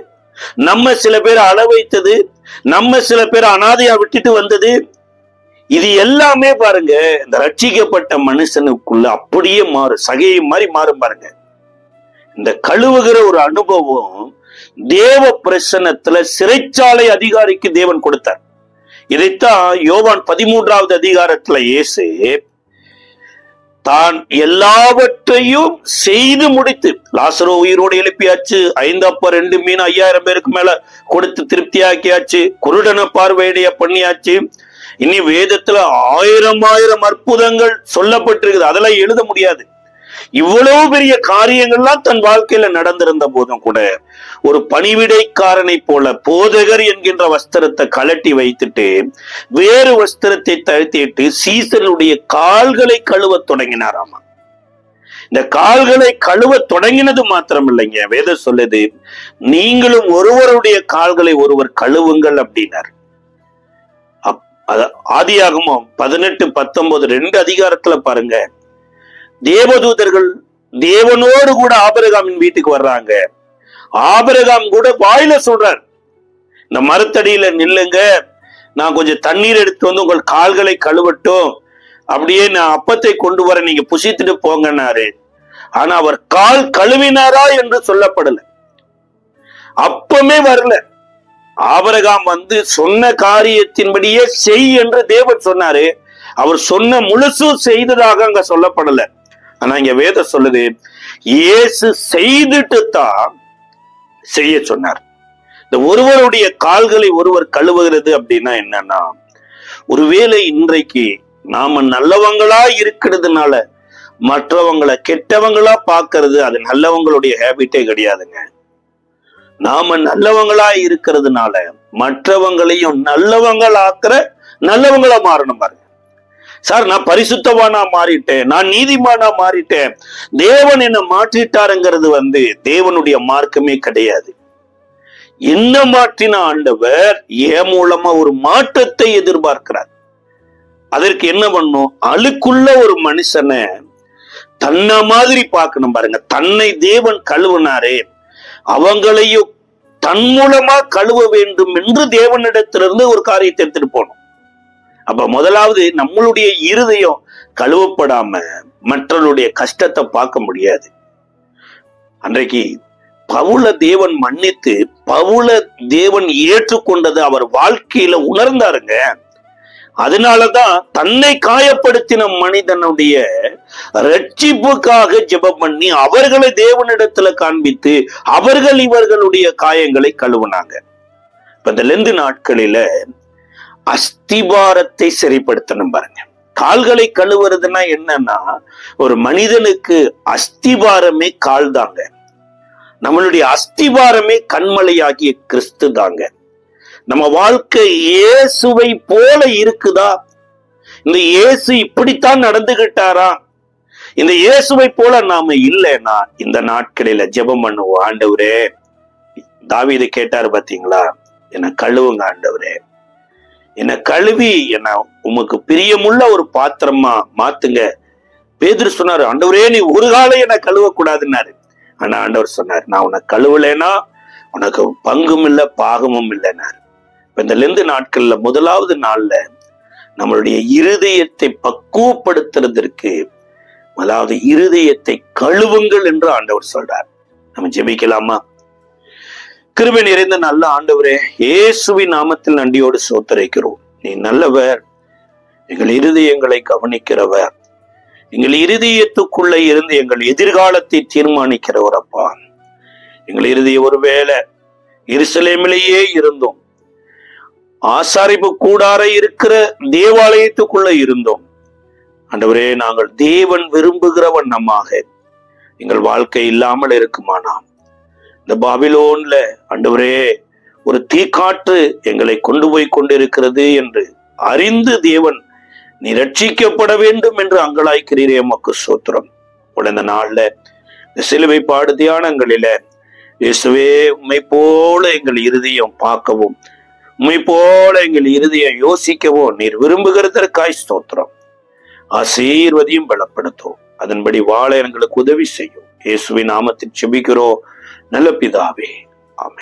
நம்ம சில பேர் அள வைத்தது, நம்ம சில பேர் அனாதையா விட்டுட்டு வந்தது, இது எல்லாமே பாருங்க இந்த ரட்சிக்கப்பட்ட மனுஷனுக்குள்ள அப்படியே மாறும், சகையை மாதிரி மாறும் பாருங்க. இந்த கழுவுகிற ஒரு அனுபவம் தேவ பிரசன்னத்துல சிறைச்சாலை அதிகாரிக்கு தேவன் கொடுத்தார். இதைத்தான் யோவான் 13வது அதிகாரத்துல இயேசு தான் எல்லாவற்றையும் செய்து முடித்து, லாசரோ உயிரோடு எழுப்பியாச்சு, 5 அப்பம் 2 மீன் 5000 பேருக்கு மேல கொடுத்து திருப்தியாக்கியாச்சு, குருடனை பார்வையடைய பண்ணியாச்சு, இனி வேதத்துல 1000 அற்புதங்கள் சொல்லப்பட்டிருக்குது, அதெல்லாம் எழுத முடியாது. இவ்வளவு பெரிய காரியங்கள்லாம் தன் வாழ்க்கையில நடந்திருந்த போதும் கூட ஒரு பணிவிடைக்காரனை போல போதகர் என்கின்ற வஸ்திரத்தை கலட்டி வைத்துட்டு வேறு வஸ்திரத்தை தழுத்திட்டு சீசனுடைய கால்களை கழுவ தொடங்கினாராமா. இந்த கால்களை கழுவ தொடங்கினது மாத்திரம் இல்லைங்க, வேதம் சொல்லுது, நீங்களும் ஒருவருடைய கால்களை ஒருவர் கழுவுங்கள் அப்படின்னார். ஆதியாகமம் 18-19 2 அதிகாரத்துல பாருங்க, தேவதூதர்கள் தேவனோடு கூட ஆபிரகாமின் வீட்டுக்கு வர்றாங்க. ஆபிரகாம் கூட வாயில சொல்றார், இந்த மரத்தடியில நில்லுங்க, நான் கொஞ்சம் தண்ணீர் எடுத்து வந்து உங்கள் கால்களை கழுவட்டும், அப்படியே நான் அப்பத்தை கொண்டு வர, நீங்க புசித்துட்டு போங்கன்னாரு. ஆனா அவர் கால் கழுவினாரா என்று சொல்லப்படல, அப்பமே வரல. ஆபிரகாம் வந்து சொன்ன காரியத்தின்படியே செய் என்று தேவன் சொன்னாரு, அவர் சொன்ன முழுசும் செய்ததாக அங்க சொல்லப்படல. ஆனா இங்க வேதம் சொல்லுது, இயேசு செய்துட்டு தான் செய்ய சொன்னார். இந்த ஒருவருடைய கால்களை ஒருவர் கழுவுகிறது அப்படின்னா என்னன்னா, ஒருவேளை இன்றைக்கு நாம நல்லவங்களா இருக்கிறதுனால மற்றவங்களை கெட்டவங்களா பாக்குறது, அது நல்லவங்களுடைய ஹேபிட்டே கிடையாதுங்க. நாம நல்லவங்களா இருக்கிறதுனால மற்றவங்களையும் நல்லவங்களாக்குற நல்லவங்களா மாறணும் பாருங்க. சார், நான் பரிசுத்தவானா மாறிட்டேன், நான் நீதிமானா மாறிட்டேன், தேவன் என்ன மாற்றிட்டாருங்கிறது தேவனுடைய மார்க்கமே கிடையாது. என்ன மாற்றின ஆண்டவர் என் மூலமா ஒரு மாற்றத்தை எதிர்பார்க்கிறார். அதற்கு என்ன பண்ணும், அழுக்குள்ள ஒரு மனுஷனை தன்னை மாதிரி பார்க்கணும் பாருங்க. தன்னை தேவன் கழுவினாரே, அவங்களையும் தன் மூலமா கழுவ வேண்டும் என்று தேவனிடத்திலிருந்து ஒரு காரியத்தை எடுத்துட்டு போகணும். அப்ப முதலாவது நம்மளுடைய இருதயம் கழுவப்படாம மற்றவருடைய கஷ்டத்தை பார்க்க முடியாது. அன்றைக்கு பவுல தேவன் மன்னித்து, பவுல தேவன் ஏற்றுக்கொண்டது அவர் வாழ்க்கையில உணர்ந்தாருங்க. அதனாலதான் தன்னை காயப்படுத்தின மனிதனுடைய ரட்சிப்புக்காக ஜெபம் பண்ணி அவர்களை தேவனிடத்துல காண்பித்து அவர்கள் இவர்களுடைய காயங்களை கழுவுனாங்க. இப்ப இந்த லெந்து நாட்களில அஸ்திபாரத்தை சரிப்படுத்தணும் பாருங்க. கால்களை கழுவுறதுன்னா என்னன்னா, ஒரு மனிதனுக்கு அஸ்திபாரமே கால் தாங்க. நம்மளுடைய அஸ்திபாரமே கண்மலையாகிய கிறிஸ்து தாங்க. நம்ம வாழ்க்கை இயேசுவை போல இருக்குதா? இந்த இயேசு இப்படித்தான் நடந்துகிட்டாரா? இந்த இயேசுவை போல நாம இல்லைன்னா இந்த நாட்களில ஜெபம் பண்ணுவோம். ஆண்டவரே, தாவீது கேட்டாரு பாத்தீங்களா, என்ன கழுவுங்க ஆண்டவரே, என்னை கழுவி என்ன உமக்கு பிரியமுள்ள ஒரு பாத்திரமா மாத்துங்க. பேதுரு சொன்னாரு, ஆண்டவரே நீ ஒரு காலம் என்னை கழுவ கூடாதுன்னாரு. ஆனா ஆண்டவர் சொன்னார், நான் உன்னை கழுவலைன்னா உனக்கு பங்கும் இல்லை பாகமும் இல்லைன்னாரு. இந்த லெந்து நாட்கள்ல முதலாவது நாள்ல நம்மளுடைய இருதயத்தை பக்குவப்படுத்துறதற்கு அதாவது இருதயத்தை கழுவுங்கள் என்று ஆண்டவர் சொல்றார். நம்ம ஜெபிக்கலாமா? கிருபை நிறைந்த நல்ல ஆண்டவரே, இயேசுவின் நாமத்தில் நன்றியோடு ஸ்தோத்திரிக்கிறோம். நீ நல்லவர், எங்கள் இருதயங்களை கவனிக்கிறவர், எங்கள் இருதயத்துக்குள்ள இருந்து எங்கள் எதிர்காலத்தை தீர்மானிக்கிறவர். அப்பா, எங்கள் இருதயம் ஒருவேளை எருசலேமிலேயே இருந்தோம், ஆசாரிப்பு கூடார இருக்கிற தேவாலயத்துக்குள்ள இருந்தோம். ஆண்டவரே, நாங்கள் தேவன் விரும்புகிற வண்ணமாக எங்கள் வாழ்க்கை இல்லாமல் இருக்குமானா, இந்த பாபிலோன்ல ஆண்டவரே ஒரு தீக்காற்று எங்களை கொண்டு போய் கொண்டிருக்கிறது என்று அறிந்து தேவன் நீ ரட்சிக்கப்பட வேண்டும் என்று அங்கலாய்க்கிறீரே, உமக்கு ஸ்தோத்திரம். உடனே நாள்ல இந்த சிலுவை பாடு தியானங்களில இயேசுவே உம்மை போல எங்கள் இருதயம் பார்க்கவும், உம்மை போல எங்கள் இருதயம் யோசிக்கவும் நீர் விரும்புகிறதற்காய் ஸ்தோத்திரம். ஆசீர்வதியும் பலப்படுத்தும், அதன்படி வாழ எங்களுக்கு உதவி செய்யும். இயேசுவின் நாமத்தில் ஜெபிக்கிறோம் நல்ல பிதாவே.